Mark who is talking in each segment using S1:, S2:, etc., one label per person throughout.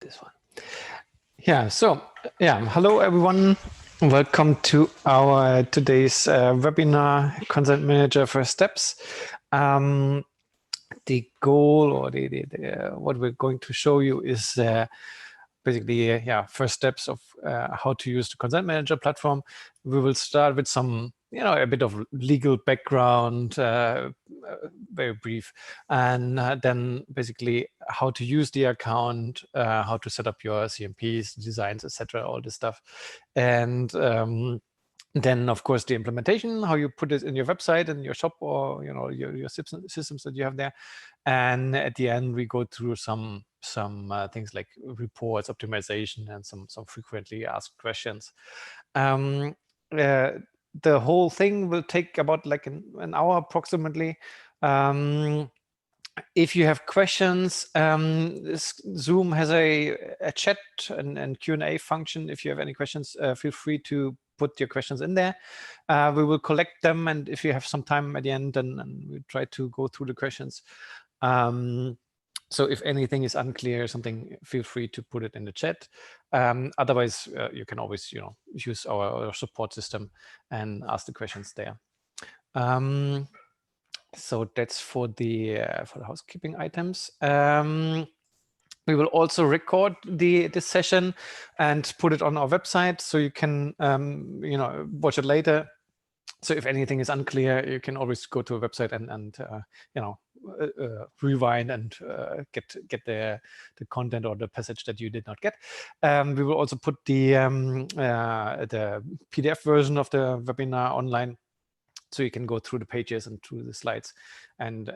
S1: This one. Yeah, so hello everyone. Welcome to our today's webinar, Consent Manager First Steps. The goal or what we're going to show you is basically first steps of how to use the Consent Manager platform. We will start with some a bit of legal background, very brief, and then basically how to use the account, how to set up your CMPs, designs, etc., all this stuff, and then of course the implementation, how you put it in your website and your shop, or your systems that you have there. And at the end we go through some things like reports, optimization, and some frequently asked questions. The whole thing will take about like an hour approximately. If you have questions, Zoom has a chat and Q&A function. If you have any questions, feel free to put your questions in there. We will collect them, and if you have some time at the end, then we try to go through the questions. So if anything is unclear, something, feel free to put it in the chat. Otherwise, you can always use our support system and ask the questions there. So that's for the housekeeping items. We will also record this session and put it on our website, so you can watch it later. So if anything is unclear, you can always go to a website and rewind and get the content or the passage that you did not get. We will also put the PDF version of the webinar online, so you can go through the pages and through the slides and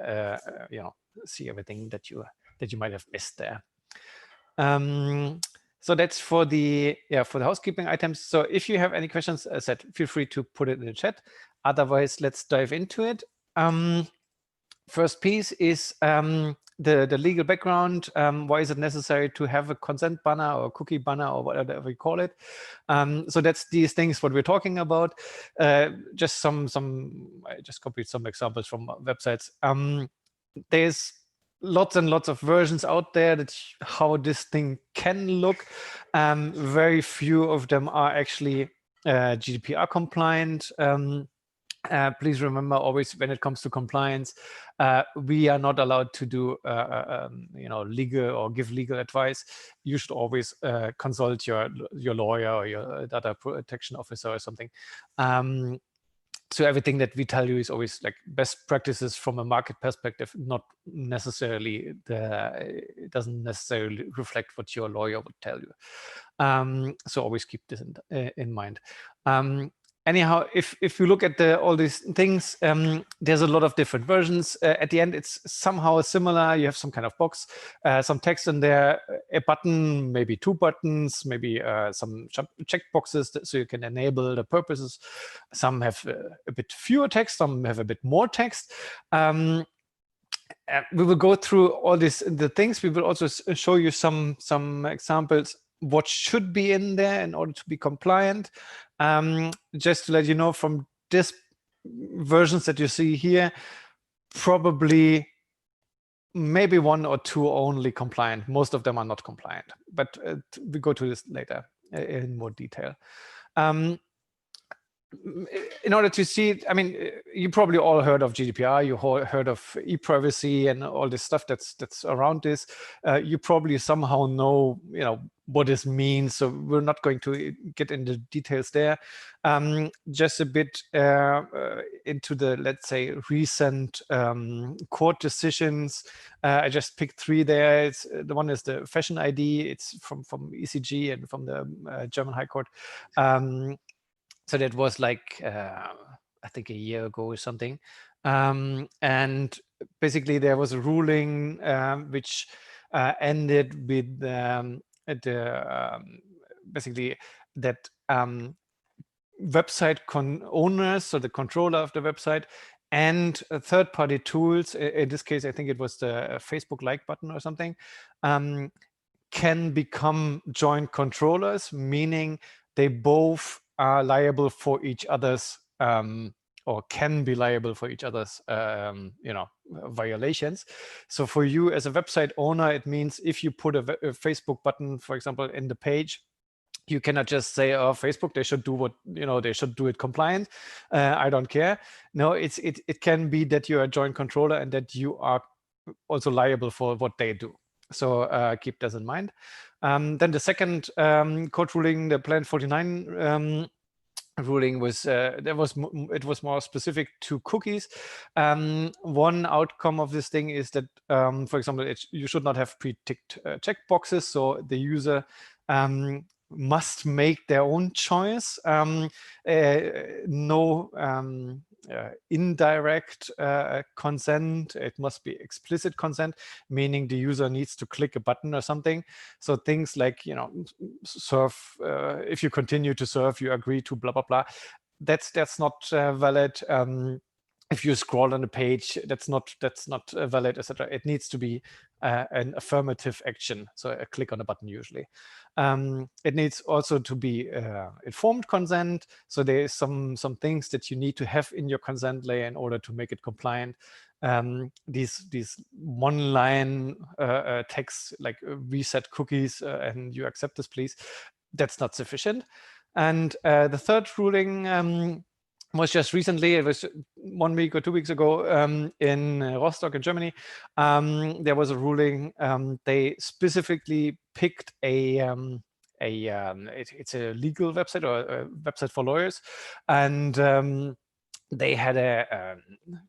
S1: see everything that you might have missed there. So that's for the housekeeping items. So if you have any questions, as I said, feel free to put it in the chat. Otherwise, let's dive into it. First piece is the legal background. Why is it necessary to have a consent banner or cookie banner or whatever we call it? So that's these things what we're talking about. Just I just copied some examples from websites. There's lots and lots of versions out there that how this thing can look. Very few of them are actually GDPR compliant. Please remember always, when it comes to compliance, we are not allowed to do legal or give legal advice. You should always consult your lawyer or your data protection officer or something. So everything that we tell you is always like best practices from a market perspective, not necessarily it doesn't necessarily reflect what your lawyer would tell you. So always keep this in mind. Anyhow, if you look at all these things, there's a lot of different versions. At the end, it's somehow similar. You have some kind of box, some text in there, a button, maybe two buttons, maybe some check boxes so you can enable the purposes. Some have a bit fewer text, some have a bit more text. We will go through all the things. We will also show you some examples what should be in there in order to be compliant. Just to let you know, from this versions that you see here, probably maybe one or two only compliant. Most of them are not compliant, but we go to this later in more detail. In order to see, I mean, you probably all heard of GDPR, you heard of e-privacy and all this stuff that's around this. You probably somehow know, what this means. So we're not going to get into details there. Just a bit into the, let's say, recent court decisions. I just picked three there. The one is the fashion ID. It's from ECG and from the German High Court. So that was like, I think a year ago or something. And basically there was a ruling which ended with basically that website owners, so the controller of the website, and third-party tools, in this case, I think it was the Facebook like button or something, can become joint controllers, meaning they both are liable for each other's or can be liable for each other's violations. So for you as a website owner, it means if you put a Facebook button, for example, in the page, you cannot just say, oh, Facebook, they should do what, they should do it compliant. I don't care. No, it can be that you're a joint controller and that you are also liable for what they do. So keep this in mind. Then the second code ruling, the Plan 49 ruling was it was more specific to cookies. One outcome of this thing is that, for example, you should not have pre-ticked checkboxes, so the user must make their own choice. No indirect consent. It must be explicit consent, meaning the user needs to click a button or something. So things like, serve, if you continue to serve, you agree to blah, blah, blah. That's not valid. If you scroll on the page, that's not valid, etc. It needs to be an affirmative action, so a click on a button usually. It needs also to be informed consent. So there is some things that you need to have in your consent layer in order to make it compliant. These one-line text like reset cookies and you accept this, please. That's not sufficient. And the third ruling was just recently. It was 1 week or 2 weeks ago in Rostock in Germany. There was a ruling. They specifically picked it's a legal website or a website for lawyers, and they had a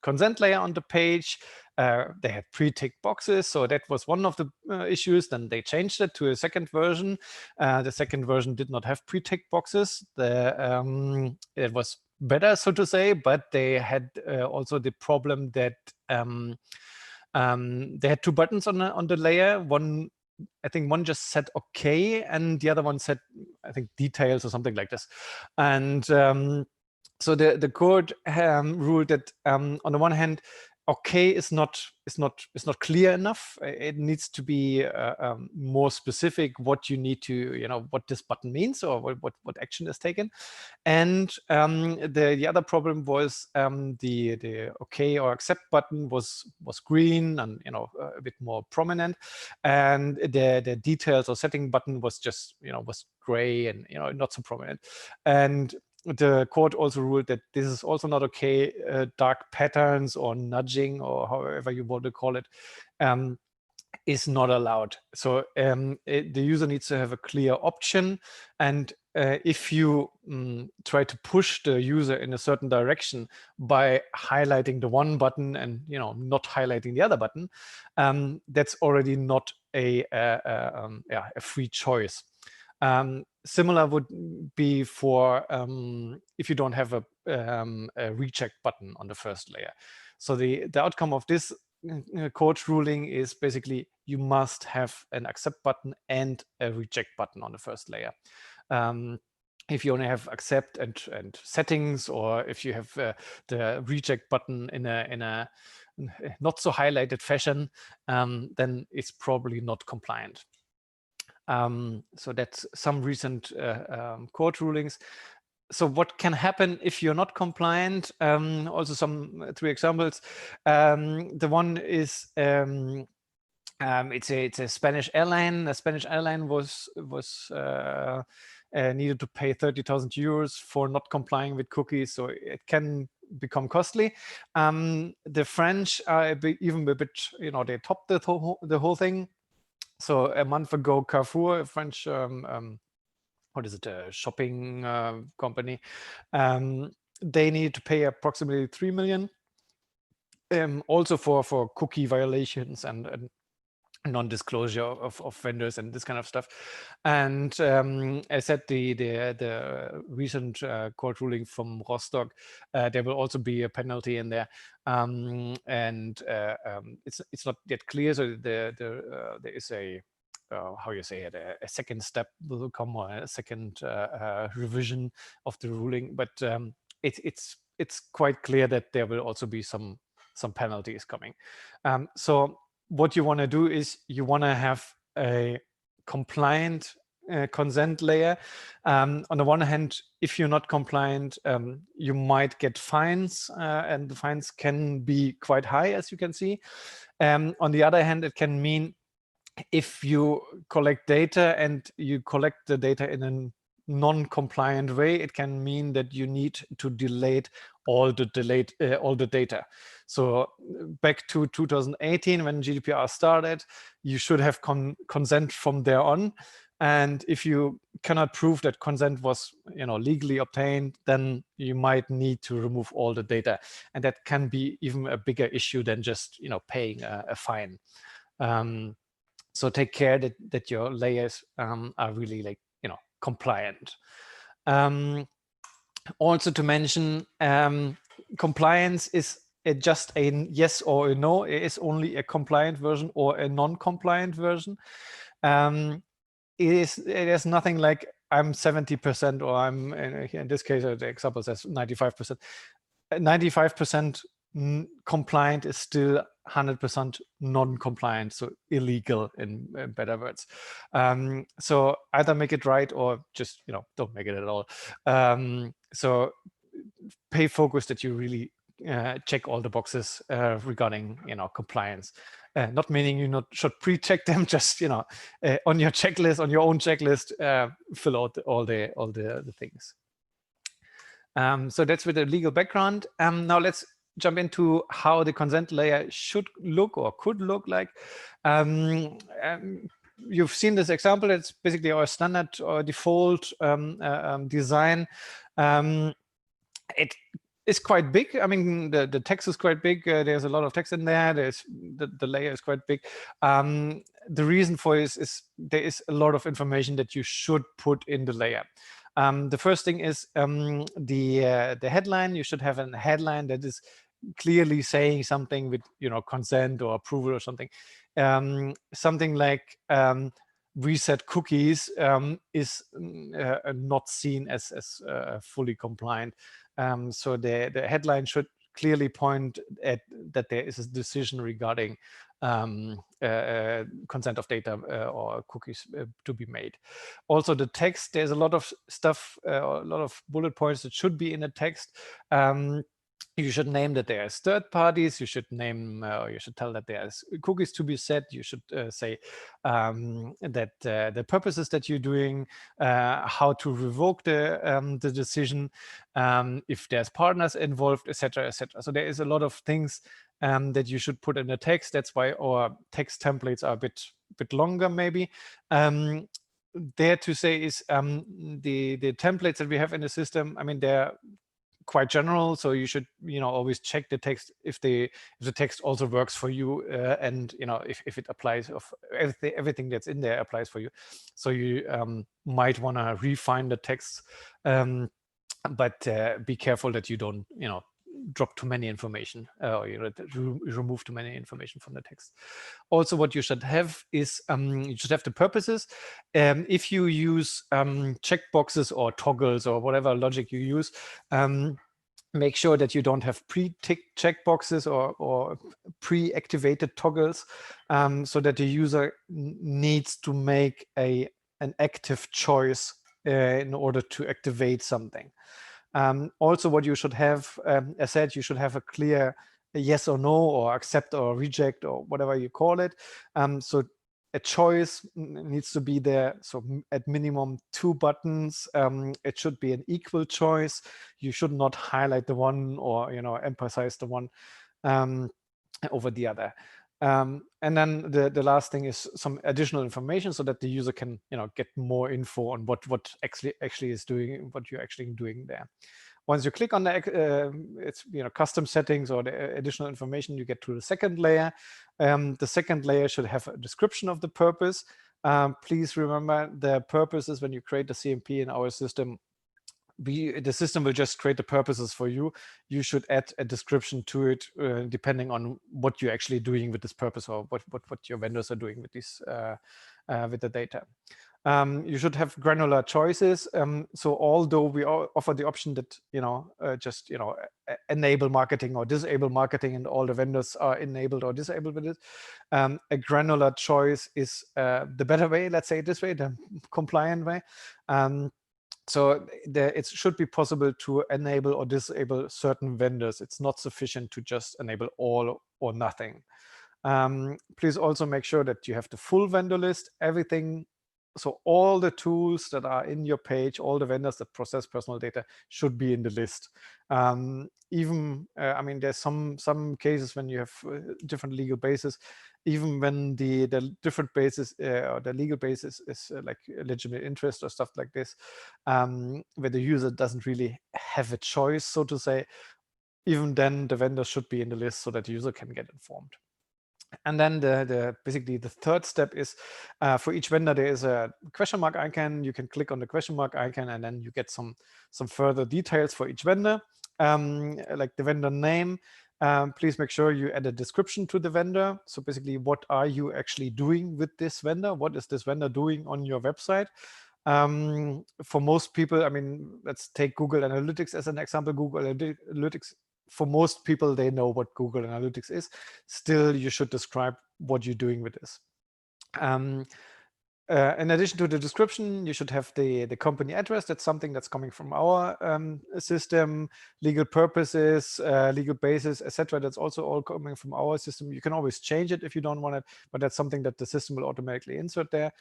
S1: consent layer on the page. They had pre-ticked boxes, so that was one of the issues. Then they changed it to a second version. The second version did not have pre-ticked boxes. It was better, so to say, but they had also the problem that they had two buttons on the layer. I think one just said okay, and the other one said, I think, details or something like this. And so the court ruled that on the one hand, okay is not clear enough. It needs to be more specific what you need to, what this button means or what action is taken. And the other problem was the okay or accept button was green and a bit more prominent, and the details or setting button was just was gray and not so prominent. And the court also ruled that this is also not okay. Dark patterns or nudging or however you want to call it is not allowed. So the user needs to have a clear option, and if you try to push the user in a certain direction by highlighting the one button and not highlighting the other button, that's already not a free choice. Similar would be for if you don't have a reject button on the first layer. So the outcome of this court ruling is basically you must have an accept button and a reject button on the first layer. If you only have accept and settings, or if you have the reject button in a not so highlighted fashion, then it's probably not compliant. So that's some recent court rulings. So what can happen if you're not compliant? Also some 3 examples. The one is it's a Spanish airline. A Spanish airline was needed to pay 30,000 euros for not complying with cookies, so it can become costly. The French are even a bit, they topped the whole thing. So a month ago, Carrefour, a French what is it, a shopping company, they needed to pay approximately 3 million, also for cookie violations and non-disclosure of vendors and this kind of stuff. And I said the recent court ruling from Rostock, there will also be a penalty in there, and it's not yet clear. So there is a how you say it, a second step will come, or a second revision of the ruling, but it's quite clear that there will also be some penalties coming. So what you want to do is you want to have a compliant consent layer. On the one hand, if you're not compliant, you might get fines, and the fines can be quite high, as you can see. On the other hand, it can mean if you collect data and you collect the data in a non-compliant way, it can mean that you need to delete all the data. So back to 2018, when GDPR started, you should have consent from there on. And if you cannot prove that consent was, legally obtained, then you might need to remove all the data, and that can be even a bigger issue than just, paying a fine. So take care that your layers are really compliant. Also to mention, compliance is just a yes or a no. It is only a compliant version or a non-compliant version. It is nothing like I'm 70% or I'm, in this case, the example says 95%. 95% compliant is still 100% non-compliant, so illegal in better words. So either make it right or just don't make it at all. So pay focus that you really check all the boxes regarding compliance. Not meaning you should pre-check them, just on your checklist, on your own checklist, fill out all the things. So that's with the legal background. Now let's jump into how the consent layer should look or could look like. You've seen this example. It's basically our standard or default design. It is quite big. I mean, the text is quite big. There's a lot of text in there. There's the layer is quite big. The reason for this is there is a lot of information that you should put in the layer. The first thing is the headline. You should have a headline that is clearly saying something with consent or approval or something. Something like reset cookies is not seen as fully compliant. So the headline should clearly point at that there is a decision regarding consent of data or cookies to be made. Also the text, there's a lot of stuff, a lot of bullet points that should be in the text. You should name that there's third parties. You should name, you should tell that there's cookies to be set. You should say that the purposes that you're doing, how to revoke the decision, if there's partners involved, etc., etc. So there is a lot of things that you should put in the text. That's why our text templates are a bit longer, maybe. There to say is the templates that we have in the system, I mean, they're quite general, so you should always check the text if the text also works for you, and if it applies, of everything that's in there applies for you. So you might want to refine the text, but be careful that you don't drop too many information, or remove too many information from the text. Also, what you should have is you should have the purposes. If you use checkboxes or toggles or whatever logic you use, make sure that you don't have pre-ticked checkboxes or pre-activated toggles, so that the user needs to make an active choice in order to activate something. Also, what you should have, as said, you should have a clear yes or no, or accept or reject, or whatever you call it. So a choice needs to be there. So at minimum 2 buttons. It should be an equal choice. You should not highlight the one or emphasize the one over the other. And then the last thing is some additional information, so that the user can get more info on what actually is doing, what you're actually doing there. Once you click on the it's custom settings or the additional information, you get to the second layer. The second layer should have a description of the purpose. Please remember, the purpose is when you create the CMP in our system, the system will just create the purposes for you. You should add a description to it, depending on what you're actually doing with this purpose, or what your vendors are doing with this with the data. You should have granular choices. So although we offer the option that, just, enable marketing or disable marketing, and all the vendors are enabled or disabled with it, a granular choice is the better way, let's say it this way, the compliant way. So it should be possible to enable or disable certain vendors. It's not sufficient to just enable all or nothing. Please also make sure that you have the full vendor list, everything. So all the tools that are in your page, all the vendors that process personal data should be in the list. Even, I mean, there's some cases when you have different legal bases, even when the different basis or the legal basis is like legitimate interest or stuff like this, where the user doesn't really have a choice, so to say, even then the vendor should be in the list so that the user can get informed. And then basically the third step is for each vendor there is a question mark icon. You can click on the question mark icon, and then you get some further details for each vendor, like the vendor name. Please make sure you add a description to the vendor. So basically, what are you actually doing with this vendor? What is this vendor doing on your website? For most people, I mean, let's take Google Analytics as an example. Google Analytics, for most people, they know what Google Analytics is. Still, you should describe what you're doing with this. In addition to the description, you should have the company address. That's something that's coming from our system. Legal purposes, legal basis, etc. That's also all coming from our system. You can always change it if you don't want it, but that's something that the system will automatically insert there.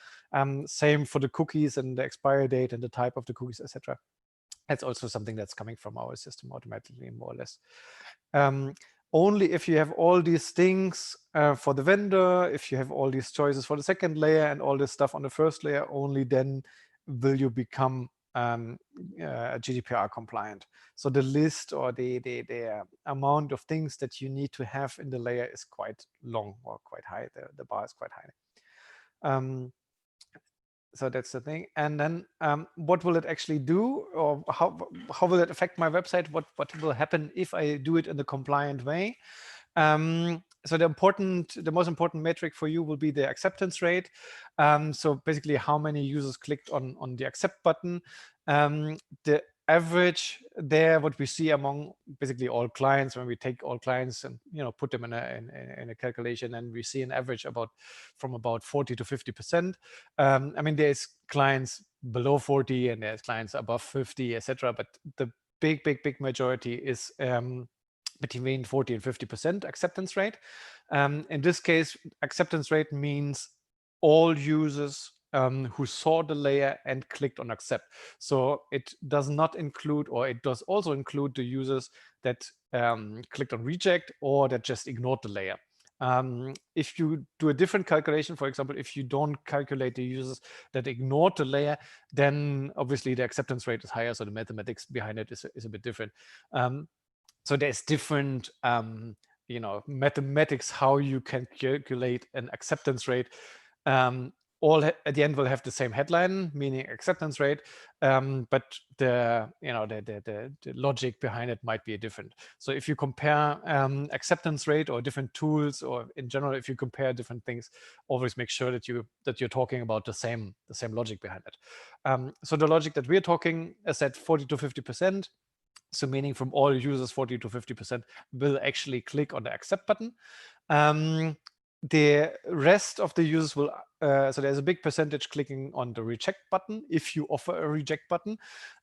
S1: Same for the cookies and the expiry date and the type of the cookies, etc. That's also something that's coming from our system automatically, more or less. Only if you have all these things for the vendor, if you have all these choices for the second layer and all this stuff on the first layer, only then will you become GDPR compliant. So the list or the amount of things that you need to have in the layer is quite long or quite high. The bar is quite high. So that's the thing. And then what will it actually do, or how will it affect my website? What will happen if I do it in the compliant way? So the most important metric for you will be the acceptance rate. So basically how many users clicked on the accept button. The average there, what we see among basically all clients, when we take all clients and put them in a calculation, and we see an average from about 40 to 50%. I mean, there's clients below 40 and there's clients above 50, etc. But the big majority is between 40 and 50% acceptance rate. In this case, acceptance rate means all users who saw the layer and clicked on accept. So it does not include, or it does also include, the users that clicked on reject or that just ignored the layer. If you do a different calculation, for example, if you don't calculate the users that ignored the layer, then obviously the acceptance rate is higher. So the mathematics behind it is a bit different. So there's different mathematics how you can calculate an acceptance rate. All at the end will have the same headline, meaning acceptance rate, but the logic behind it might be different. So if you compare acceptance rate or different tools, or in general, if you compare different things, always make sure that you're talking about the same logic behind it. So the logic that we're talking is at 40 to 50%. So meaning from all users, 40 to 50% will actually click on the accept button. The rest of the users will, so there's a big percentage clicking on the reject button if you offer a reject button.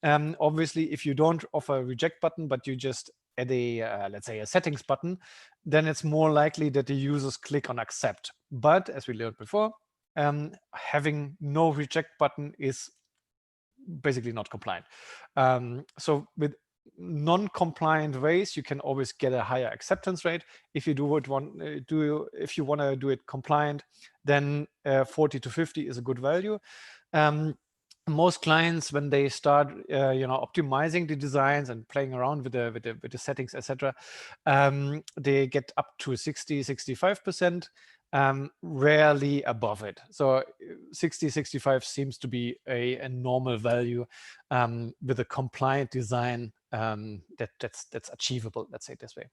S1: Obviously, if you don't offer a reject button, but you just add a, let's say, a settings button, then it's more likely that the users click on accept. But as we learned before, having no reject button is basically not compliant. So with non-compliant ways, you can always get a higher acceptance rate. If you if you want to do it compliant, then 40 to 50 is a good value. Most clients, when they start optimizing the designs and playing around with the settings, etc., they get up to 60-65%. Rarely above it. So 60-65 seems to be a normal value with a compliant design that's achievable, let's say it this way.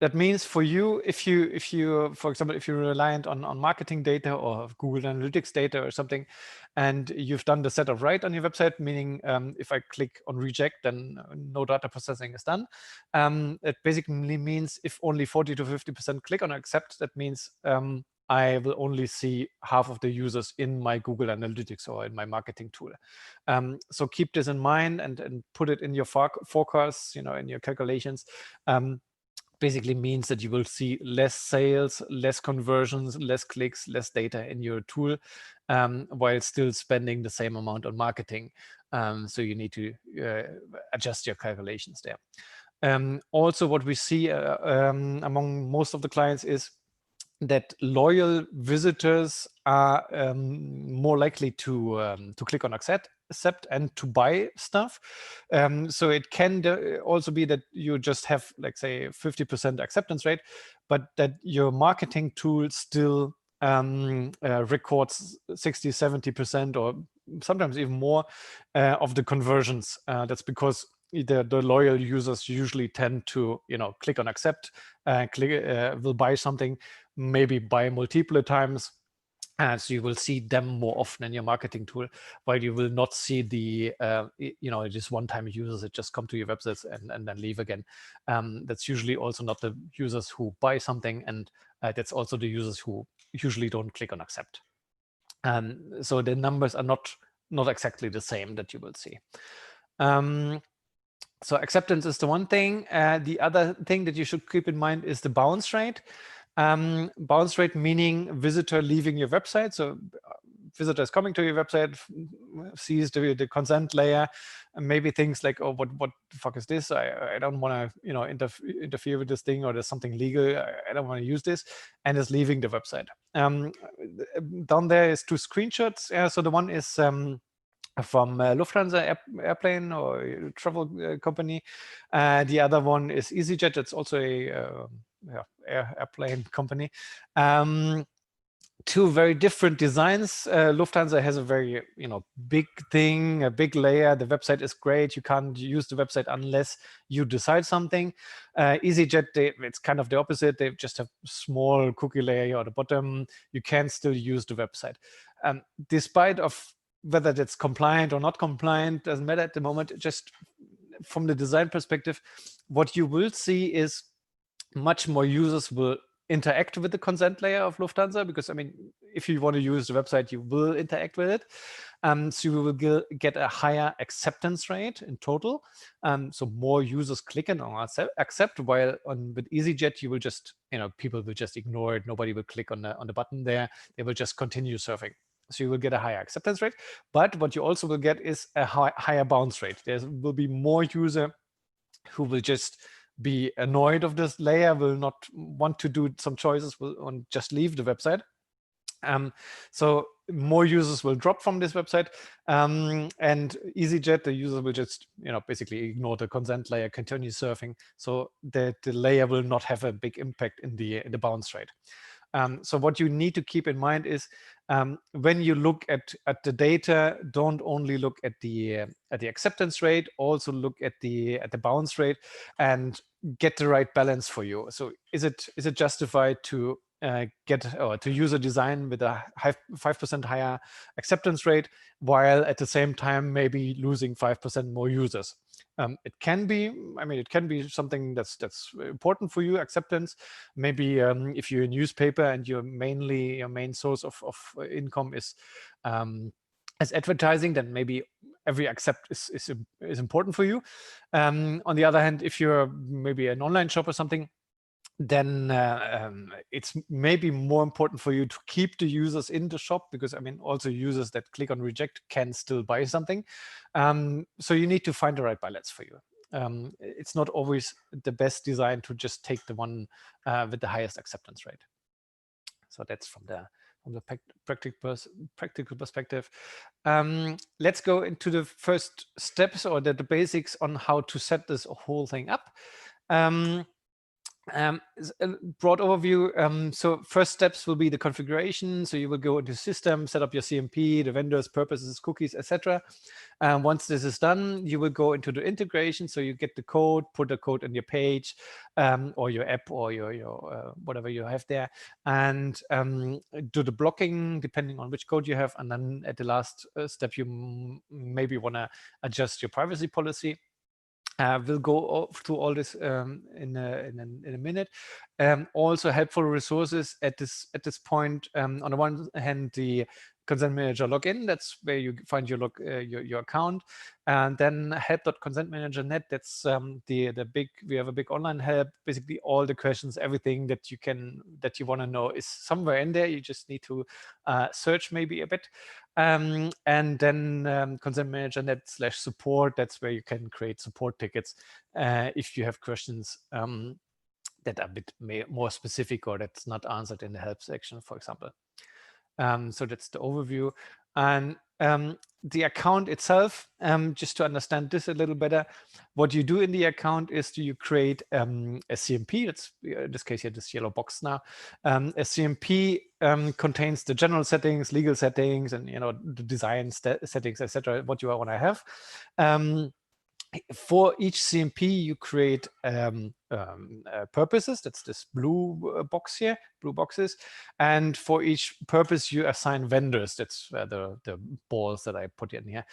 S1: That means for you, if you, for example, if you're reliant on marketing data or Google Analytics data or something, and you've done the setup right on your website, meaning if I click on reject, then no data processing is done. It basically means if only 40 to 50% click on accept, that means I will only see half of the users in my Google Analytics or in my marketing tool. So keep this in mind and put it in your forecasts, in your calculations. Basically means that you will see less sales, less conversions, less clicks, less data in your tool, while still spending the same amount on marketing. So you need to adjust your calculations there. Also, what we see among most of the clients is that loyal visitors are more likely to click on accept and to buy stuff. So it can also be that you just have, like, say, 50% acceptance rate, but that your marketing tool still records 60, 70%, or sometimes even more of the conversions. That's because the loyal users usually tend to, click on accept, will buy something, maybe buy multiple times. So you will see them more often in your marketing tool, while you will not see the, just one-time users that just come to your websites and then leave again. That's usually also not the users who buy something, and that's also the users who usually don't click on accept. So the numbers are not exactly the same that you will see. So acceptance is the one thing. The other thing that you should keep in mind is the bounce rate. Bounce rate meaning visitor leaving your website. So visitor is coming to your website, sees the consent layer, and maybe thinks like, oh, what the fuck is this? I don't want to interfere with this thing, or there's something legal. I don't want to use this, and is leaving the website. Down there is two screenshots. So the one is from Lufthansa airplane or travel company. The other one is EasyJet. It's also a airplane company. Two very different designs. Lufthansa has a very big thing, a big layer. The website is great. You can't use the website unless you decide something. EasyJet, it's kind of the opposite. They just have small cookie layer at the bottom. You can still use the website. Despite of whether that's compliant or not compliant, doesn't matter at the moment. Just from the design perspective, what you will see is much more users will interact with the consent layer of Lufthansa, because if you want to use the website, you will interact with it. So you will get a higher acceptance rate in total. So more users click on accept, while with EasyJet, you will just, people will just ignore it. Nobody will click on the button there. They will just continue surfing. So you will get a higher acceptance rate. But what you also will get is a higher bounce rate. There will be more user who will just be annoyed of this layer, will not want to do some choices, will just leave the website. So more users will drop from this website, and EasyJet, the user will just basically ignore the consent layer, continue surfing. So the layer will not have a big impact in the bounce rate. So what you need to keep in mind is when you look at the data, don't only look at the acceptance rate, also look at the bounce rate and get the right balance for you. So is it justified to get or to use a design with a 5% higher acceptance rate, while at the same time maybe losing 5% more users? It can be, it can be something that's important for you, acceptance. Maybe if you're a newspaper and your main source of income is advertising, then maybe every accept is important for you. On the other hand, if you're maybe an online shop or something, then it's maybe more important for you to keep the users in the shop, because also users that click on reject can still buy something. So you need to find the right balance for you. It's not always the best design to just take the one with the highest acceptance rate. So that's from the practical perspective. Let's go into the first steps, or the basics on how to set this whole thing up. A broad overview. So first steps will be the configuration. So you will go into system, set up your CMP, the vendors, purposes, cookies, etc. Once this is done, you will go into the integration. So you get the code, put the code in your page or your app or your whatever you have there, and do the blocking depending on which code you have. And then at the last step, you maybe want to adjust your privacy policy. We'll go through all this in a minute. Also helpful resources at this point. On the one hand, the consent manager login, that's where you find your your account, and then help.consentmanager.net, that's the big, we have a big online help. Basically all the questions, everything that you want to know is somewhere in there. You just need to search maybe a bit. And then consent manager.net/support, that's where you can create support tickets if you have questions that are a bit more specific or that's not answered in the help section, for example. So that's the overview. And the account itself, just to understand this a little better, what you do in the account is you create a CMP. That's in this case here, this yellow box now. A CMP contains the general settings, legal settings, and the design settings, etc. What you want to have. For each CMP, you create purposes. That's this blue box here, blue boxes. And for each purpose, you assign vendors. That's the balls that I put in here.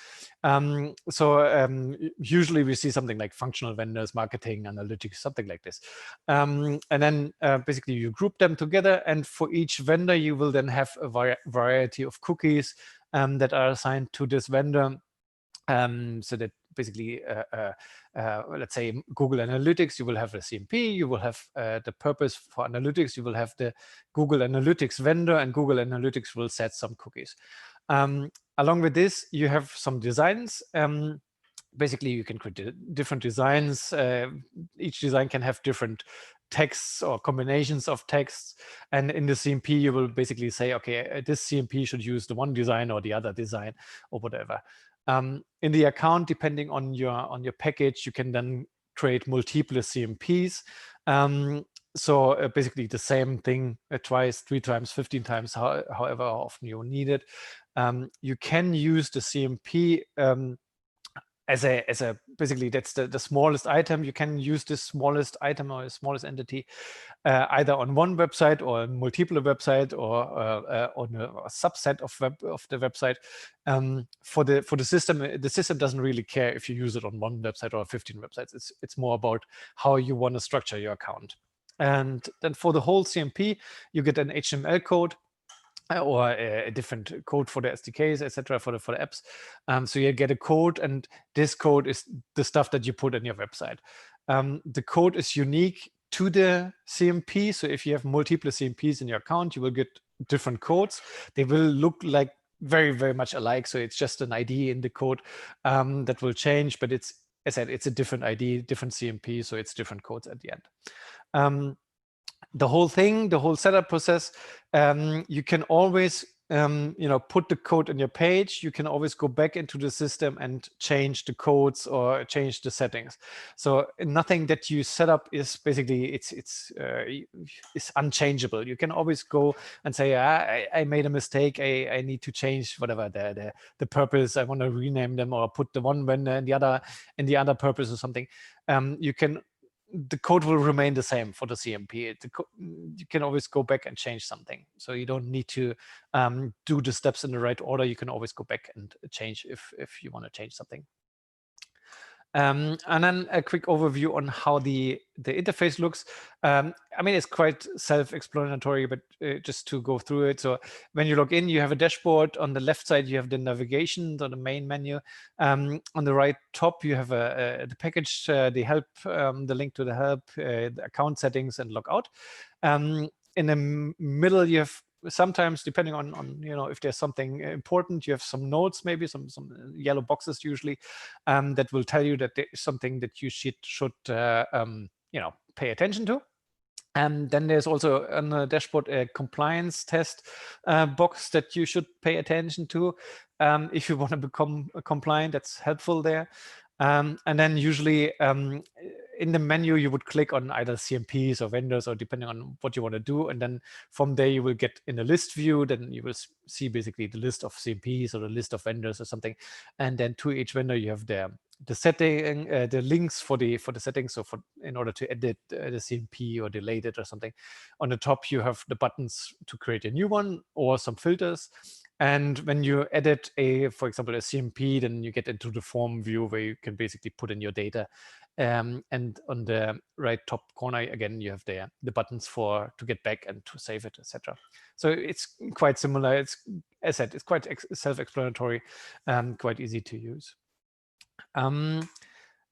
S1: Usually we see something like functional vendors, marketing, analytics, something like this. And then basically you group them together. And for each vendor, you will then have a variety of cookies that are assigned to this vendor. So that basically, let's say Google Analytics, you will have a CMP, you will have the purpose for analytics, you will have the Google Analytics vendor, and Google Analytics will set some cookies. Along with this, you have some designs. Basically, you can create different designs. Each design can have different texts or combinations of texts. And in the CMP, you will basically say, okay, this CMP should use the one design or the other design or whatever. In the account, depending on your package, you can then create multiple CMPs. So basically the same thing twice, 3 times, 15 times, however often you need it. You can use the CMP as a basically that's the smallest item. You can use this smallest item or smallest entity either on one website or multiple website or on a subset of the website. For the system doesn't really care if you use it on one website or 15 websites. It's more about how you want to structure your account. And then for the whole CMP, you get an HTML code or a different code for the SDKs, etc., for the apps. So you get a code, and this code is the stuff that you put in your website. The code is unique to the CMP. So if you have multiple CMPs in your account, you will get different codes. They will look like very, very much alike. So it's just an ID in the code that will change, but it's, as I said, it's a different ID, different CMP, so it's different codes at the end. The whole thing, the whole setup process, you can always put the code on your page. You can always go back into the system and change the codes or change the settings. So nothing that you set up is basically it's unchangeable. You can always go and say, I made a mistake. I need to change whatever the purpose. I want to rename them or put the one vendor in the other purpose or something. The code will remain the same for the CMP. You can always go back and change something. So you don't need to do the steps in the right order. You can always go back and change if you want to change something. And then a quick overview on how the interface looks. I mean, it's quite self-explanatory, but just to go through it. So when you log in, you have a dashboard. On the left side, you have the navigation, so the main menu. On the right top, you have the package, the help, the link to the help, the account settings, and logout. In the middle, you have sometimes, depending on if there's something important, you have some notes, maybe some yellow boxes usually, that will tell you that there is something that you should pay attention to. And then there's also on the dashboard a compliance test box that you should pay attention to if you want to become compliant. That's helpful there. And then usually in the menu, you would click on either CMPs or vendors, or depending on what you want to do. And then from there, you will get in a list view. Then you will see basically the list of CMPs or the list of vendors or something. And then to each vendor, you have the setting, the links for the settings. So in order to edit the CMP or delete it or something. On the top, you have the buttons to create a new one or some filters. And when you edit for example, a CMP, then you get into the form view where you can basically put in your data. And on the right top corner, again, you have the buttons to get back and to save it, etc. So it's quite similar. It's, as I said, it's quite self-explanatory and quite easy to use.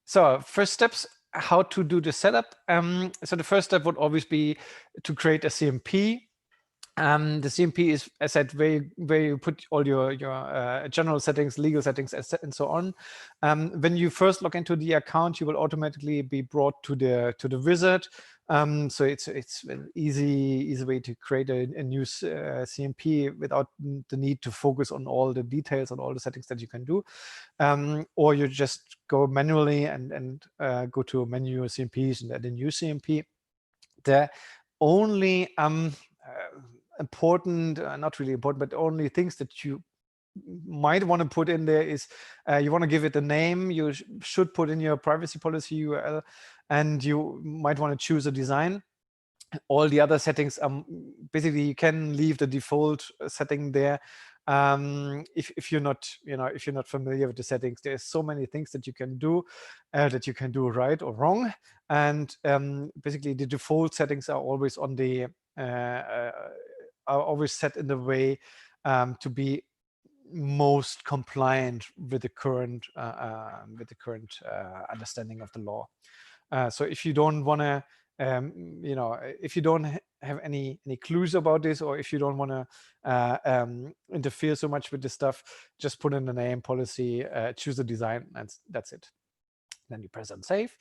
S1: So first steps, how to do the setup. So the first step would always be to create a CMP. The CMP is, as I said, where you put all your general settings, legal settings, and so on. When you first log into the account, you will automatically be brought to the wizard. So it's an easy way to create a new CMP without the need to focus on all the details and all the settings that you can do. Or you just go manually and go to menu CMPs and add a new CMP. The only important, not really important, but only things that you might want to put in there is you want to give it a name. You should put in your privacy policy URL, and you might want to choose a design. All the other settings, basically you can leave the default setting there. If you're not, if you're not familiar with the settings, there's so many things that you can do right or wrong. And basically the default settings are always on the are always set in the way to be most compliant with the current understanding of the law. So if you don't want to, if you don't have any clues about this, or if you don't want to interfere so much with this stuff, just put in the name, policy, choose a design, and that's it. Then you press on save.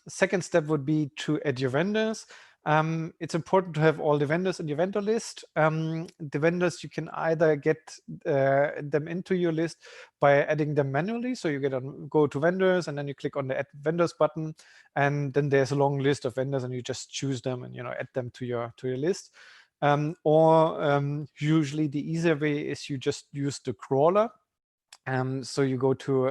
S1: Second step would be to add your vendors. It's important to have all the vendors in your vendor list. The vendors, you can either get them into your list by adding them manually. So you go to vendors, and then you click on the add vendors button, and then there's a long list of vendors, and you just choose them and add them to your list. Or usually the easier way is you just use the crawler. So you go to,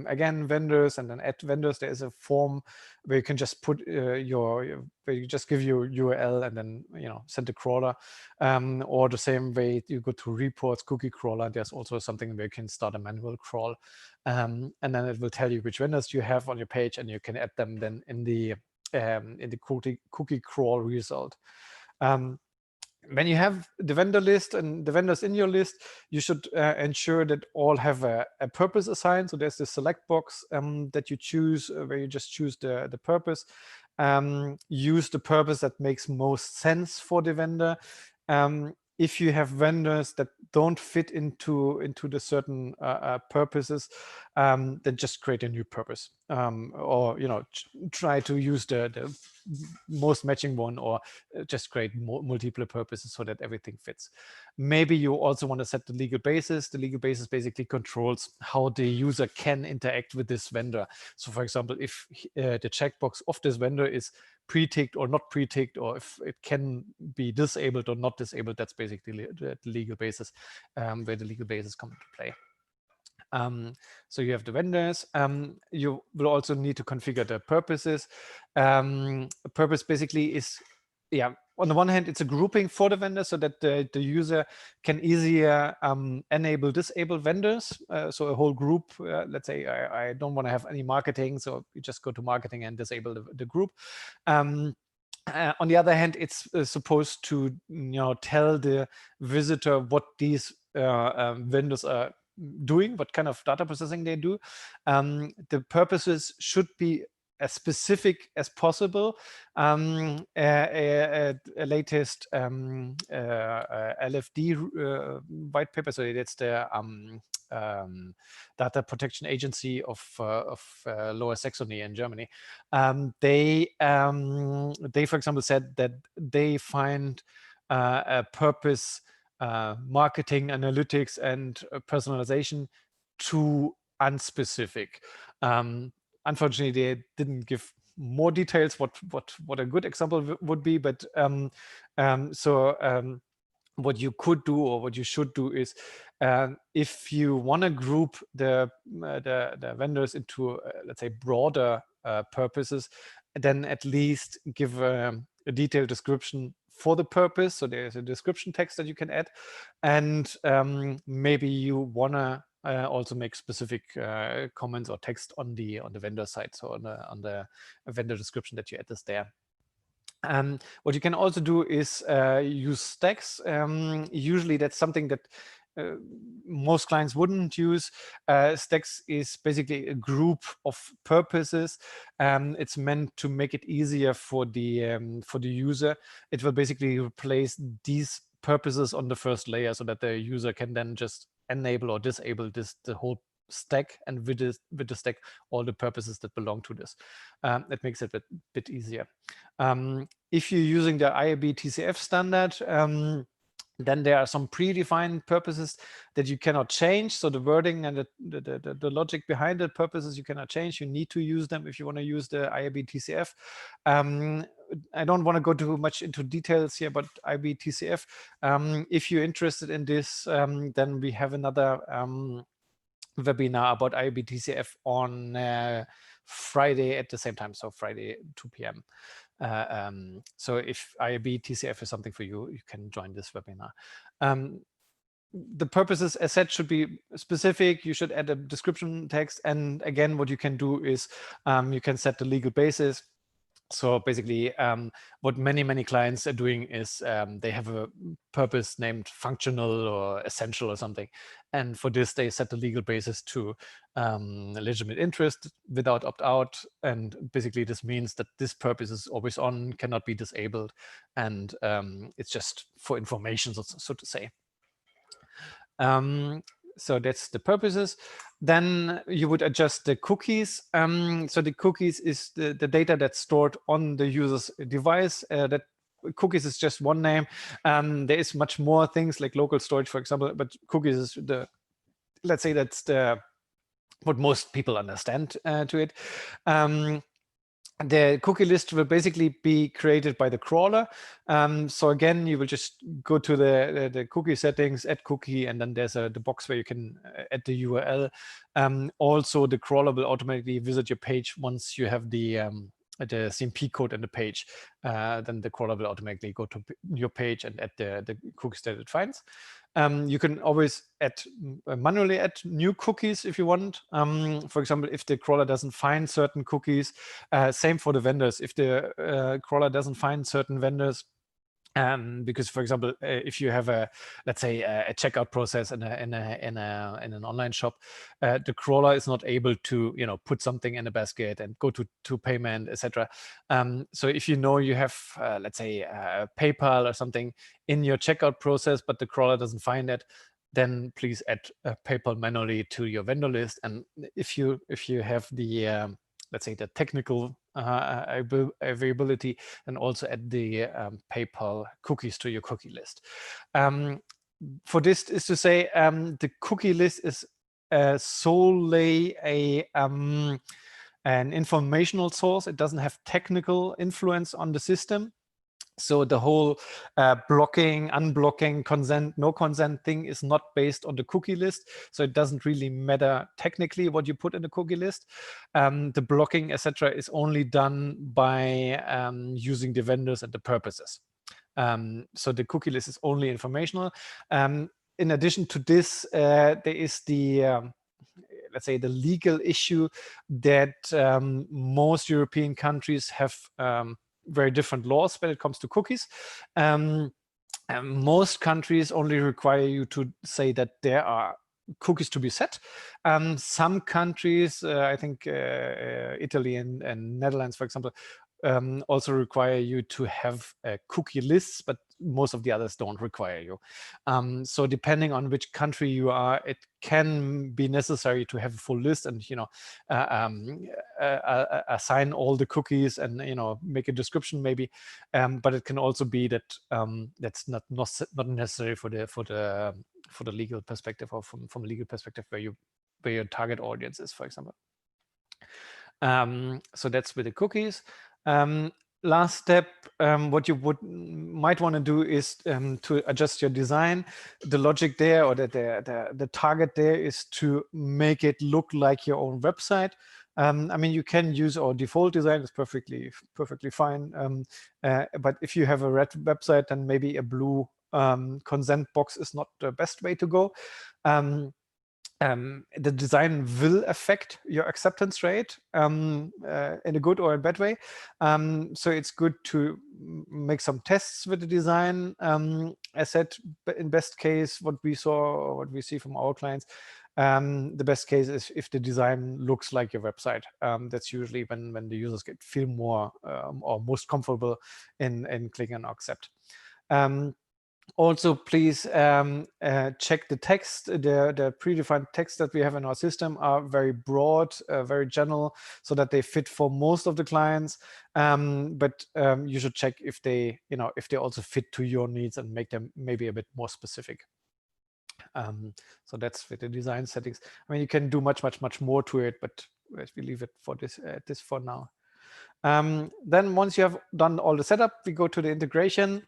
S1: again, vendors, and then add vendors. There is a form where you can just put where you just give your URL and then, send the crawler. Or the same way you go to reports, cookie crawler. There's also something where you can start a manual crawl. And then it will tell you which vendors you have on your page, and you can add them then in the cookie crawl result. When you have the vendor list and the vendors in your list, you should ensure that all have a purpose assigned. So there's the select box that you choose, where you just choose the purpose. Use the purpose that makes most sense for the vendor. If you have vendors that don't fit into the certain purposes, then just create a new purpose, or try to use the most matching one, or just create multiple purposes so that everything fits. Maybe you also want to set the legal basis. The legal basis basically controls how the user can interact with this vendor. So, for example, if the checkbox of this vendor is pre-ticked or not pre-ticked, or if it can be disabled or not disabled, that's basically the legal basis, where the legal basis come into play. So you have the vendors. You will also need to configure the purposes. Purpose basically is, on the one hand, it's a grouping for the vendor so that the user can easier enable, disable vendors. So a whole group, let's say I don't want to have any marketing, so you just go to marketing and disable the group. On the other hand, it's supposed to tell the visitor what these vendors are doing, what kind of data processing they do. The purposes should be as specific as possible. A latest LFD white paper, so it's the Data Protection Agency of Lower Saxony in Germany. They, for example, said that they find a purpose, marketing, analytics, and personalization too unspecific. Unfortunately, they didn't give more details what a good example would be, but what you could do or what you should do is, if you want to group the vendors into let's say broader purposes, then at least give a detailed description for the purpose. So there's a description text that you can add, and maybe you want to also make specific comments or text on the vendor side, so on the vendor description that you add this there. What you can also do is use stacks. Usually that's something that most clients wouldn't use. Stacks is basically a group of purposes. It's meant to make it easier for the user. It will basically replace these purposes on the first layer so that the user can then just enable or disable the whole stack, and with the stack all the purposes that belong to this. It makes it a bit easier. If you're using the IAB TCF standard, then there are some predefined purposes that you cannot change. So the wording and the logic behind the purposes you cannot change. You need to use them if you want to use the IAB TCF. I don't want to go too much into details here, but IAB TCF, if you're interested in this, then we have another webinar about IAB TCF on Friday at the same time, so Friday 2 p.m. So if IAB TCF is something for you, you can join this webinar. The purposes, as said, should be specific. You should add a description text, and again, what you can do is you can set the legal basis. So basically, what many clients are doing is they have a purpose named functional or essential or something, and for this they set the legal basis to legitimate interest without opt-out, and basically this means that this purpose is always on, cannot be disabled, and it's just for information, so to say. So that's the purposes. Then you would adjust the cookies. So the cookies is the data that's stored on the user's device. That cookies is just one name. There is much more things like local storage, for example, but cookies is let's say that's what most people understand to it. The cookie list will basically be created by the crawler. So again, you will just go to the cookie settings, add cookie, and then there's the box where you can add the URL. Also, the crawler will automatically visit your page once you have the CMP code in the page. Then the crawler will automatically go to your page and add the cookies that it finds. You can always manually add new cookies if you want. For example, if the crawler doesn't find certain cookies, same for the vendors. If the crawler doesn't find certain vendors, because, for example, if you have let's say a checkout process in an online shop, the crawler is not able to put something in a basket and go to payment, etc. So if you have let's say PayPal or something in your checkout process, but the crawler doesn't find it, then please add PayPal manually to your vendor list. And if you have the let's say the technical availability, and also add the PayPal cookies to your cookie list. For this is to say, the cookie list is solely an informational source. It doesn't have technical influence on the system. So the whole blocking, unblocking, consent, no consent thing is not based on the cookie list. So it doesn't really matter technically what you put in the cookie list. The blocking, etc., is only done by using the vendors and the purposes. So the cookie list is only informational. In addition to this, there is the let's say the legal issue that most European countries have very different laws when it comes to cookies. Most countries only require you to say that there are cookies to be set. Some countries, I think Italy and Netherlands, for example, also require you to have cookie lists, but most of the others don't require you. So depending on which country you are, it can be necessary to have a full list and assign all the cookies and make a description maybe. But it can also be that that's not necessary for the legal perspective, or from a legal perspective where your target audience is, for example. So that's with the cookies. Last step, what you might want to do is to adjust your design. The logic there, or the target there, is to make it look like your own website. I mean, you can use our default design; it's perfectly fine. But if you have a red website, then maybe a blue consent box is not the best way to go. The design will affect your acceptance rate in a good or a bad way. So it's good to make some tests with the design. As said, in best case, what we saw, or what we see from our clients, the best case is if the design looks like your website. That's usually when the users feel more or most comfortable in clicking on accept. Also, please check the text. The predefined text that we have in our system are very broad, very general, so that they fit for most of the clients. But you should check if they, if they also fit to your needs and make them maybe a bit more specific. So that's with the design settings. I mean, you can do much more to it, but we leave it for this for now. Then once you have done all the setup, we go to the integration.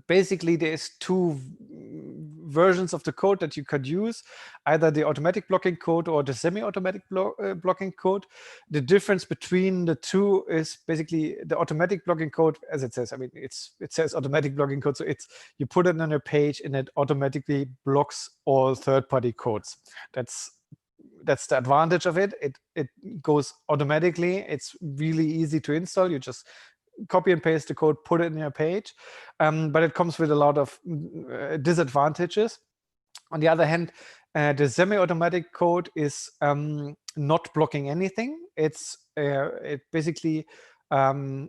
S1: Basically, there's two versions of the code that you could use, either the automatic blocking code or the semi-automatic blocking code. The difference between the two is basically the automatic blocking code, as it says. I mean, it says automatic blocking code, so you put it on your page and it automatically blocks all third-party codes. That's the advantage of it. It goes automatically. It's really easy to install. You just copy and paste the code, put it in your page, but it comes with a lot of disadvantages. On the other hand, the semi-automatic code is not blocking anything. It basically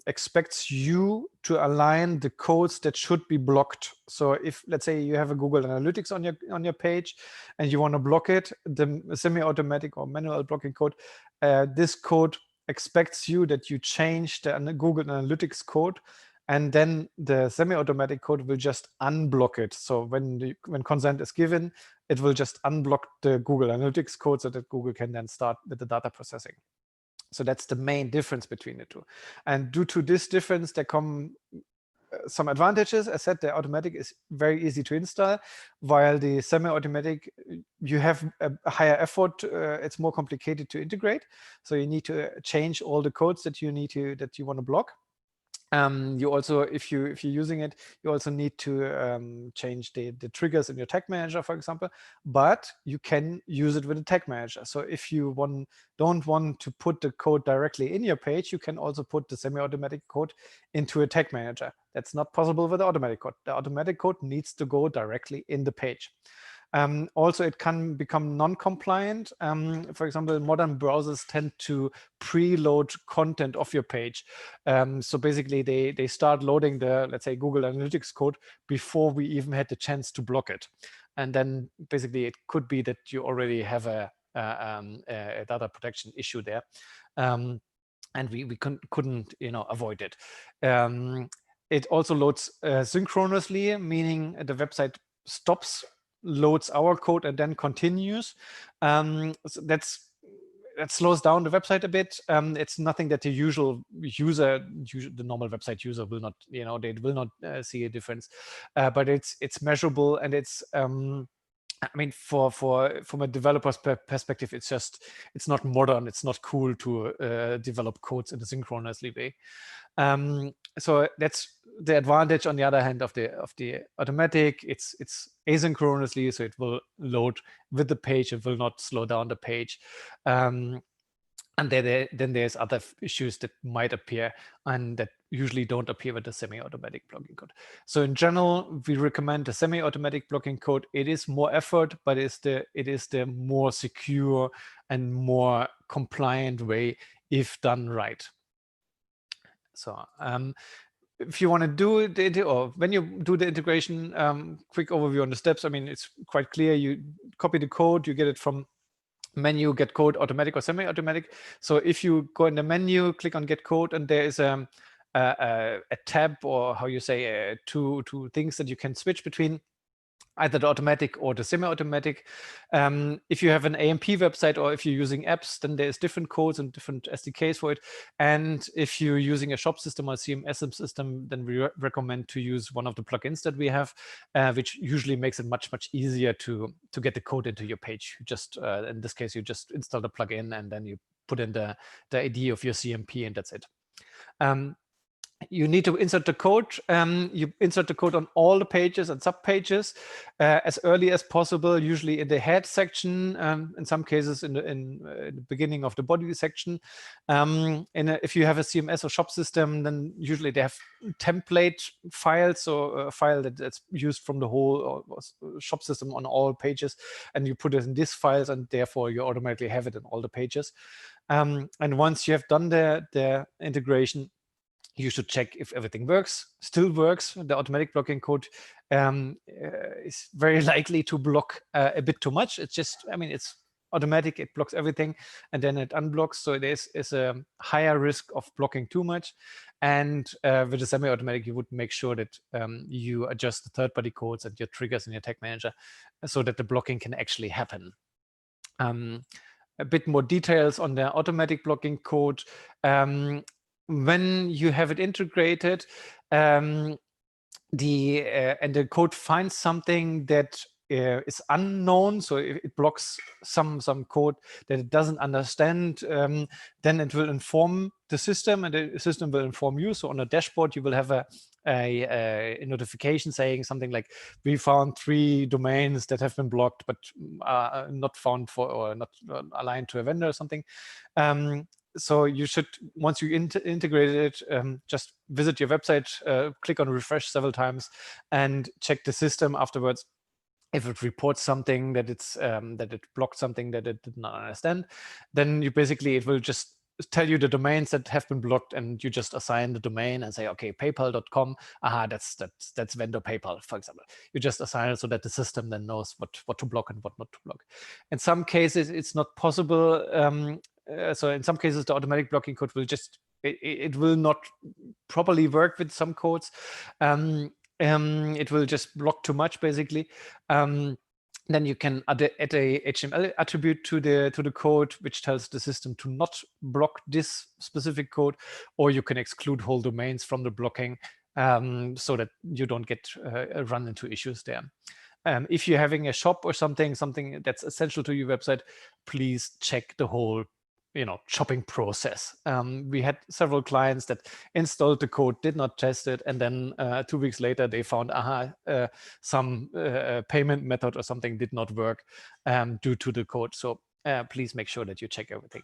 S1: expects you to align the codes that should be blocked. So if, let's say, you have a Google Analytics on your page and you want to block it, the semi-automatic or manual blocking code, this code expects you that you change the Google Analytics code, and then the semi-automatic code will just unblock it. So when consent is given, it will just unblock the Google Analytics code so that Google can then start with the data processing. So that's the main difference between the two. And due to this difference, there come some advantages. As said, the automatic is very easy to install, while the semi-automatic, you have a higher effort. It's more complicated to integrate. So you need to change all the codes that you want to block. You also, if you're using it, you also need to change the triggers in your tag manager, for example, but you can use it with a tag manager. So if you don't want to put the code directly in your page, you can also put the semi-automatic code into a tag manager. That's not possible with the automatic code. The automatic code needs to go directly in the page. Also, it can become non-compliant. For example, modern browsers tend to preload content of your page. So basically, they start loading the, let's say, Google Analytics code before we even had the chance to block it. And then basically, it could be that you already have a data protection issue there. And we couldn't, avoid it. It also loads synchronously, meaning the website stops, loads our code, and then continues. So that slows down the website a bit. It's nothing that the usual user, the normal website user, will not, they will not see a difference. But it's measurable, and it's I mean, from a developer's perspective, it's not modern. It's not cool to develop codes in a synchronously way. So that's the advantage. On the other hand, of the automatic, it's asynchronously, so it will load with the page. It will not slow down the page. And then there's other issues that might appear and that usually don't appear with the semi-automatic blocking code. So in general, we recommend the semi-automatic blocking code. It is more effort, but it is the more secure and more compliant way if done right. So if you want to do it, or when you do the integration, quick overview on the steps. I mean, it's quite clear. You copy the code, you get it from menu, get code, automatic or semi-automatic. So if you go in the menu, click on get code, and there is a tab, or how you say, two things that you can switch between. either the automatic or the semi-automatic. If you have an AMP website or if you're using apps, then there's different codes and different SDKs for it. And if you're using a shop system or CMS system, then we recommend to use one of the plugins that we have, which usually makes it much easier to get the code into your page. You just in this case, you just install the plugin and then you put in the ID of your CMP, and that's it. You need to insert the code. You insert the code on all the pages and sub pages as early as possible, usually in the head section, in some cases in the beginning of the body section. If you have a CMS or shop system, then usually they have template files, so a file that's used from the whole shop system on all pages, and you put it in these files, and therefore you automatically have it in all the pages. And once you have done the integration, you should check if everything still works. The automatic blocking code is very likely to block a bit too much. It's just, I mean, it's automatic, it blocks everything and then it unblocks. So there's a higher risk of blocking too much. And with the semi-automatic, you would make sure that you adjust the third-party codes and your triggers in your tag manager so that the blocking can actually happen. A bit more details on the automatic blocking code. When you have it integrated, and the code finds something that is unknown, so if it blocks some code that it doesn't understand, then it will inform the system, and the system will inform you. So on a dashboard, you will have a notification saying something like, we found 3 domains that have been blocked but are not found for or not aligned to a vendor or something. So you should, once you integrate it, just visit your website, click on refresh several times, and check the system afterwards. If it reports something that that it blocked something that it did not understand, then it will just tell you the domains that have been blocked, and you just assign the domain and say, okay, paypal.com, that's vendor PayPal, for example. You just assign it so that the system then knows what to block and what not to block. In some cases, it's not possible. So in some cases, the automatic blocking code will just, it will not properly work with some codes. It will just block too much, basically. Then you can add a HTML attribute to the code, which tells the system to not block this specific code, or you can exclude whole domains from the blocking so that you don't get run into issues there. If you're having a shop or something that's essential to your website, please check the whole shopping process. We had several clients that installed the code, did not test it, and then 2 weeks later they found some payment method or something did not work due to the code. So please make sure that you check everything.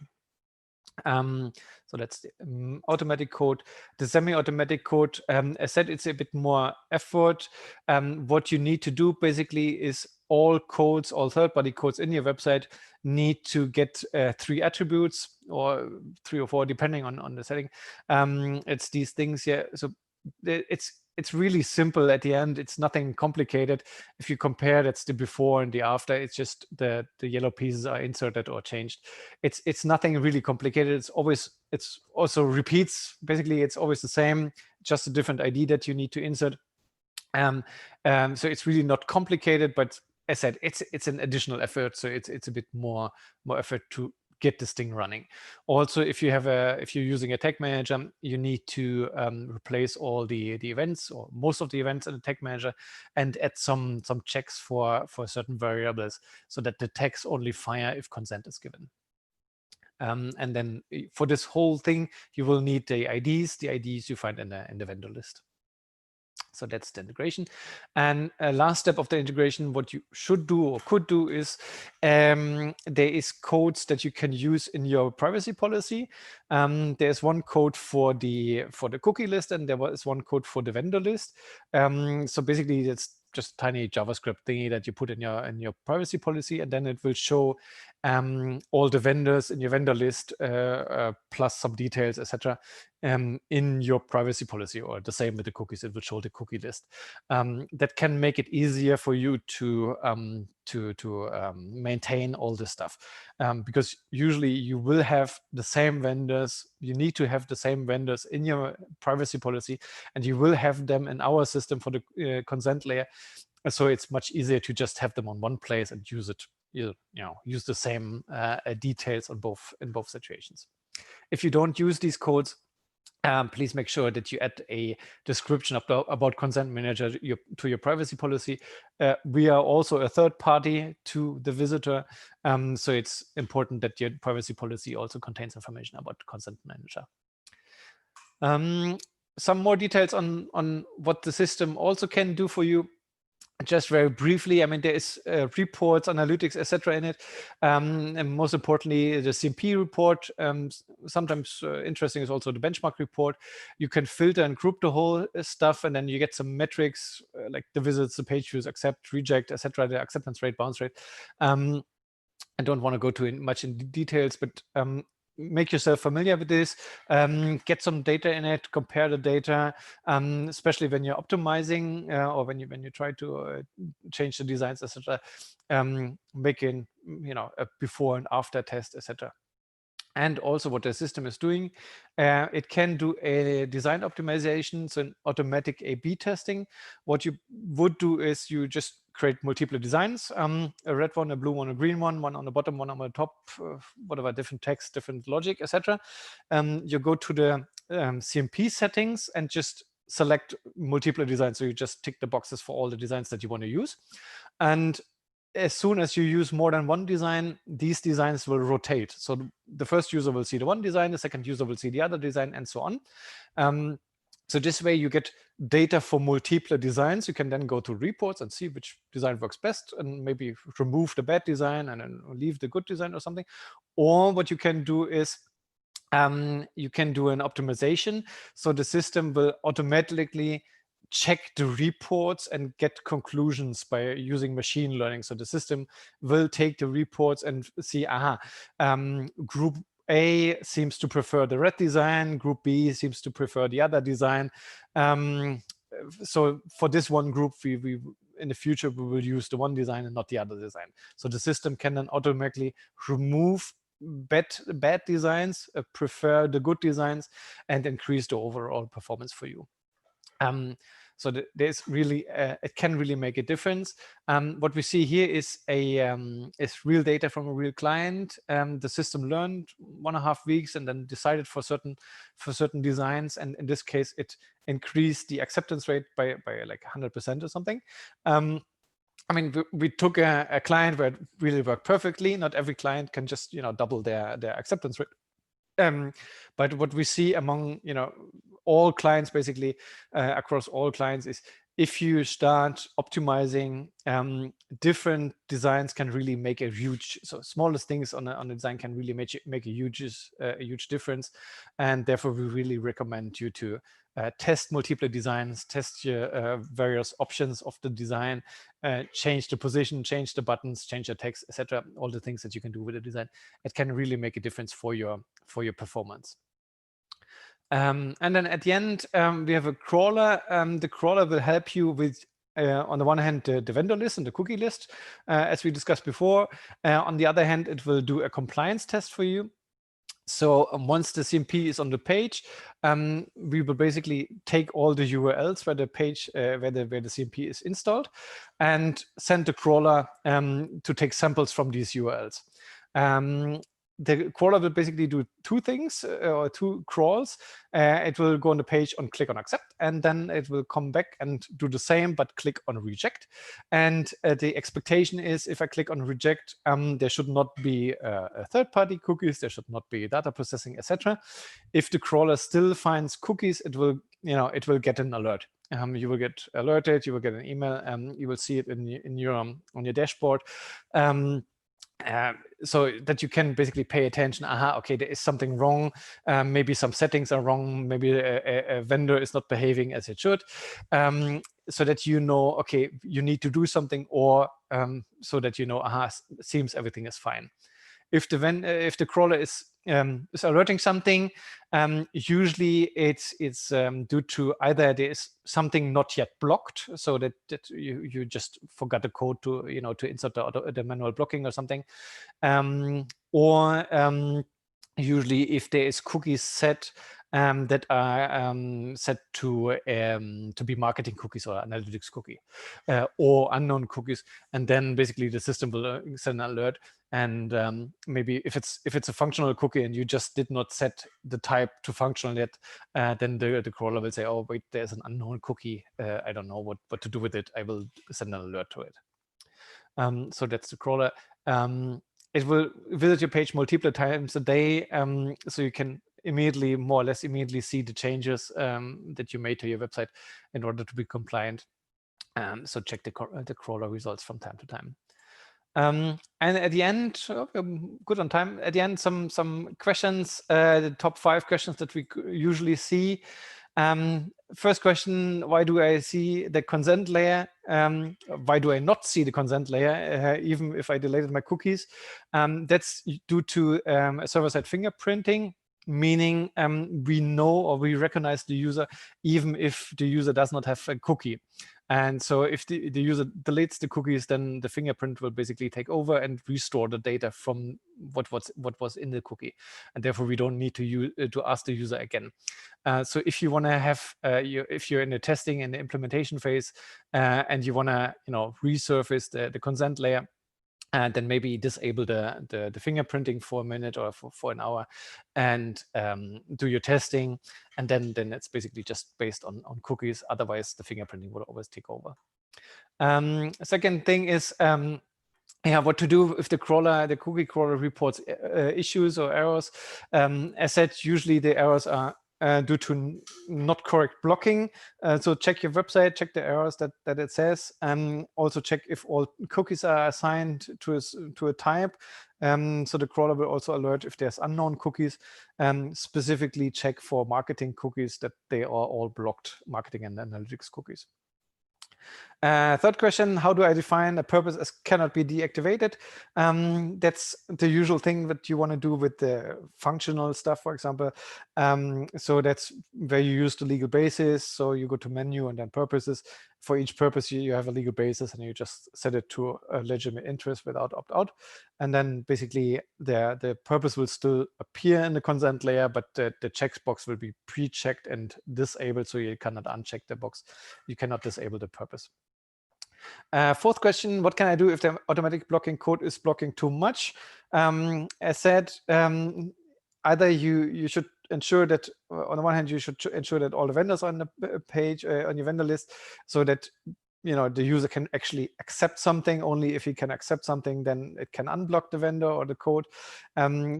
S1: So that's the automatic code. The semi-automatic code, as said, it's a bit more effort. What you need to do basically is all third-party codes in your website need to get 3 attributes, or 3 or 4, depending on the setting. It's these things here. So it's really simple at the end. It's nothing complicated. If you compare, that's the before and the after. It's just the yellow pieces are inserted or changed. It's nothing really complicated. It's also repeats. Basically, it's always the same, just a different ID that you need to insert. So it's really not complicated, but as I said, it's an additional effort. So it's a bit more effort to get this thing running. Also, if you're using a tag manager, you need to replace all the events, or most of the events in the tag manager, and add some checks for certain variables so that the tags only fire if consent is given. And then for this whole thing, you will need the IDs you find in the vendor list. So that's the integration. And last step of the integration, what you should do or could do is there is codes that you can use in your privacy policy. There's one code for the cookie list, and there is one code for the vendor list. So basically, it's just a tiny JavaScript thingy that you put in your privacy policy, and then it will show all the vendors in your vendor list plus some details, etc. In your privacy policy, or the same with the cookies, it will show the cookie list. That can make it easier for you to maintain all this stuff, because usually you will have the same vendors. You need to have the same vendors in your privacy policy, and you will have them in our system for the consent layer. So it's much easier to just have them on one place and use it, use the same details in both situations. If you don't use these codes, please make sure that you add a description about Consent Manager to your privacy policy. We are also a third party to the visitor, so it's important that your privacy policy also contains information about Consent Manager. Some more details on what the system also can do for you. Just very briefly, I mean, there is reports, analytics, etc. in it. And most importantly, the CMP report. Sometimes interesting is also the benchmark report. You can filter and group the whole stuff, and then you get some metrics like the visits, the page views, accept, reject, etc. The acceptance rate, bounce rate. I don't want to go too much in details, but make yourself familiar with this, get some data in it, compare the data, especially when you're optimizing or when you try to change the designs, etc. Making a before and after test, etc. And also what the system is doing, it can do a design optimization, so an automatic A/B testing. What you would do is you just create multiple designs, a red one, a blue one, a green one on the bottom, one on the top, whatever, different text, different logic, etc. You go to the CMP settings and just select multiple designs. So you just tick the boxes for all the designs that you want to use. And as soon as you use more than one design, these designs will rotate. So the first user will see the one design, the second user will see the other design, and so on. So this way you get data for multiple designs. You can then go to reports and see which design works best and maybe remove the bad design and then leave the good design or something. Or what you can do is you can do an optimization. So the system will automatically check the reports and get conclusions by using machine learning. So the system will take the reports and see, group A seems to prefer the red design, group B seems to prefer the other design. So for this one group, we in the future, we will use the one design and not the other design. So the system can then automatically remove bad designs, prefer the good designs, and increase the overall performance for you. So there's really, it can really make a difference. What we see here is real data from a real client. The system learned 1.5 weeks and then decided for certain designs. And in this case, it increased the acceptance rate by like 100% or something. I mean, we took a client where it really worked perfectly. Not every client can just, double their acceptance rate. But what we see among, all clients, basically across all clients, is if you start optimizing, different designs can really make a huge, so smallest things on a design can really make a huge difference. And therefore, we really recommend you to test multiple designs, test your various options of the design, change the position, change the buttons, change the text, etc. All the things that you can do with the design. It can really make a difference for your performance. And then at the end, we have a crawler. The crawler will help you with, on the one hand, the vendor list and the cookie list, as we discussed before. On the other hand, it will do a compliance test for you. So once the CMP is on the page, we will basically take all the URLs where the page, where the CMP is installed, and send the crawler to take samples from these URLs. The crawler will basically do two things, or two crawls. It will go on the page and click on accept, and then it will come back and do the same, but click on reject. And the expectation is, if I click on reject, there should not be a third-party cookies, there should not be data processing, etc. If the crawler still finds cookies, it will, it will get an alert. You will get alerted, you will get an email, you will see it in your on your dashboard. So that you can basically pay attention. Okay, there is something wrong. Maybe some settings are wrong. Maybe a vendor is not behaving as it should. So that okay, you need to do something, or so that seems everything is fine. If the crawler is alerting something, usually it's due to either there is something not yet blocked, so that you just forgot the code to to insert the manual blocking or something, or usually if there is cookies set, that are set to be marketing cookies or analytics cookie or unknown cookies, and then basically the system will send an alert. And maybe if it's a functional cookie and you just did not set the type to functional yet, then the crawler will say, oh wait, there's an unknown cookie. I don't know what to do with it. I will send an alert to it. So that's the crawler. It will visit your page multiple times a day, so you can more or less immediately see the changes that you made to your website in order to be compliant. So check the crawler results from time to time. And at the end, good on time. At the end, some questions, the top 5 questions that we usually see. First question, why do I see the consent layer? Why do I not see the consent layer, even if I deleted my cookies? That's due to server-side fingerprinting, meaning we know or we recognize the user even if the user does not have a cookie. And so if the user deletes the cookies, then the fingerprint will basically take over and restore the data from what was in the cookie. And therefore, we don't need to ask the user again. So if you want to have, if you're in the testing and the implementation phase and you want to resurface the consent layer, then maybe disable the fingerprinting for a minute or for an hour and do your testing. And then it's basically just based on cookies. Otherwise, the fingerprinting will always take over. Second thing is, what to do if the cookie crawler reports issues or errors. As said, usually the errors are due to not correct blocking. So check your website, check the errors that it says. Also check if all cookies are assigned to a type. So the crawler will also alert if there's unknown cookies. Specifically check for marketing cookies that they are all blocked, marketing and analytics cookies. Third question, how do I define a purpose as cannot be deactivated? That's the usual thing that you want to do with the functional stuff, for example. So that's where you use the legal basis. So you go to menu and then purposes. For each purpose, you have a legal basis and you just set it to a legitimate interest without opt-out. And then basically the purpose will still appear in the consent layer, but the checkbox will be pre-checked and disabled. So you cannot uncheck the box. You cannot disable the purpose. Fourth question, what can I do if the automatic blocking code is blocking too much? As said, either you should ensure that, on the one hand, you should ensure that all the vendors are on the page, on your vendor list, so that the user can actually accept something. Only if he can accept something, then it can unblock the vendor or the code.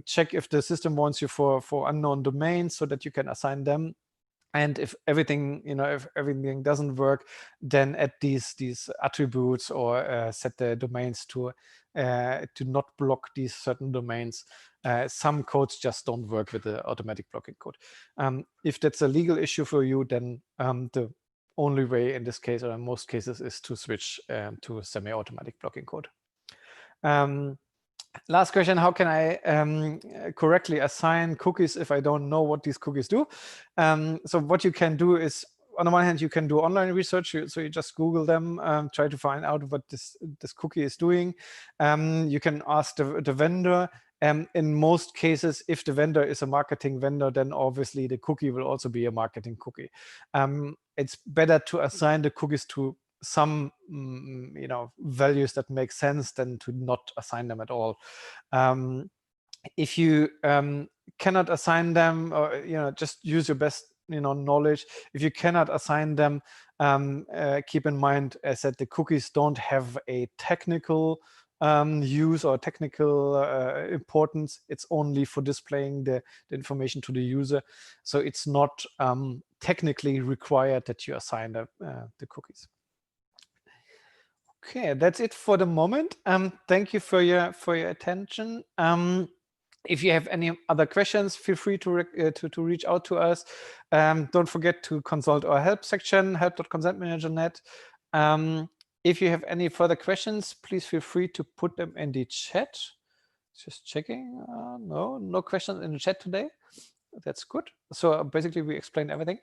S1: Check if the system wants you for unknown domains so that you can assign them. And if everything, if everything doesn't work, then add these attributes or set the domains to not block these certain domains. Some codes just don't work with the automatic blocking code. If that's a legal issue for you, then the only way in this case, or in most cases, is to switch to semi-automatic blocking code. Last question, how can I correctly assign cookies if I don't know what these cookies do? So what you can do is, on the one hand, you can do online research. So you just Google them, try to find out what this cookie is doing. You can ask the vendor. In most cases, if the vendor is a marketing vendor, then obviously the cookie will also be a marketing cookie. It's better to assign the cookies to some values that make sense than to not assign them at all. If you cannot assign them, or just use your best knowledge. If you cannot assign them, keep in mind, as I said, the cookies don't have a technical use or technical importance. It's only for displaying the information to the user. So it's not technically required that you assign the cookies. Okay, that's it for the moment. Thank you for your attention. If you have any other questions, feel free to reach out to us. Don't forget to consult our help section, help.consentmanager.net. If you have any further questions, please feel free to put them in the chat. Just checking. No questions in the chat today. That's good. So basically, we explained everything.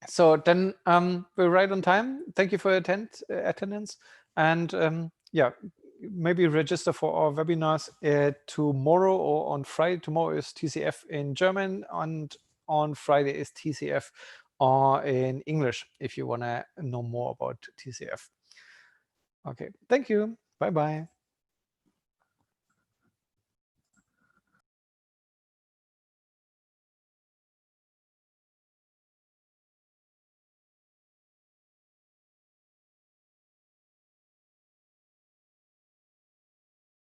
S1: So then we're right on time. Thank you for your attendance. And yeah, maybe register for our webinars tomorrow or on Friday. Tomorrow is TCF in German, and on Friday is TCF in English, if you want to know more about TCF. Okay, thank you. Bye-bye.